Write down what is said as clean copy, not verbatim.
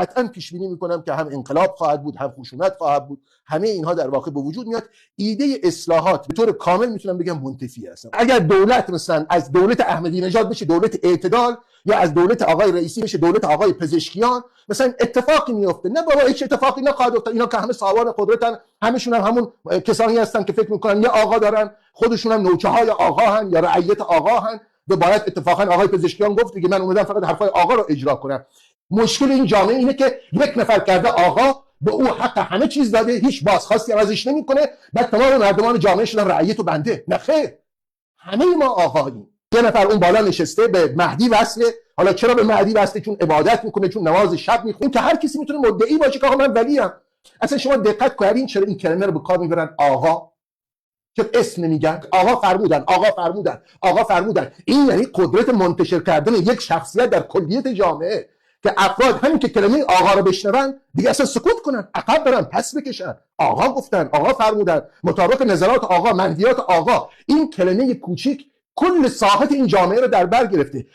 قطعا پیش بینی میکنم که هم انقلاب خواهد بود، هم خشونت خواهد بود. همه اینها در واقع به وجود میاد. ایده اصلاحات به طور کامل میتونم بگم منتفی هستم. اگر دولت مثلا از دولت احمدی نژاد بشه دولت اعتدال، یا از دولت آقای رئیسی بشه دولت آقای پزشکیان، مثلا اتفاقی میفته؟ نه بابا، هیچ اتفاقی نخواهد افتاد. اینا که همه صاحبان قدرتن، همشون هم همون کسانی هستن که فکر میکنن یه آقا دارن، خودشون هم نوچه های آقا هن یا رعیت آقا هن و باید اتفاقا آقای پزشکیان گفت دیگه من اومدم فقط حرفای آقا رو اجرا کنم. مشکل این جامعه اینه که یک نفر کرده آقا، به او حق همه چیز داده، هیچ بازخواستی ازش نمیکنه، بعد تمام مردمان جامعه شدن رعیت و بنده. نه خیر، همه ما آقاییم. یه نفر اون بالا نشسته به مهدی وصله. حالا چرا به مهدی وصله؟ چون عبادت میکنه، چون نماز شب میخونه. که هر کسی میتونه مدعی باشه که آقا من ولیم. اصلا شما دقت کردین چرا این کلمه رو به کار میبرن آقا؟ که اسم نمیگن، آقا فرمودن، آقا فرمودن، آقا فرمودن. این یعنی قدرت منتشر کردن یک شخصیت در کلیت جامعه، که افراد همین که کلمه آقا رو بشنون دیگه اصلا سکوت کنن، عقب برن، پس بکشن. آقا گفتن، آقا فرمودن، مطابق نظرات آقا، منهیات آقا. این کلمه کوچیک کل ساحت این جامعه رو در بر گرفته.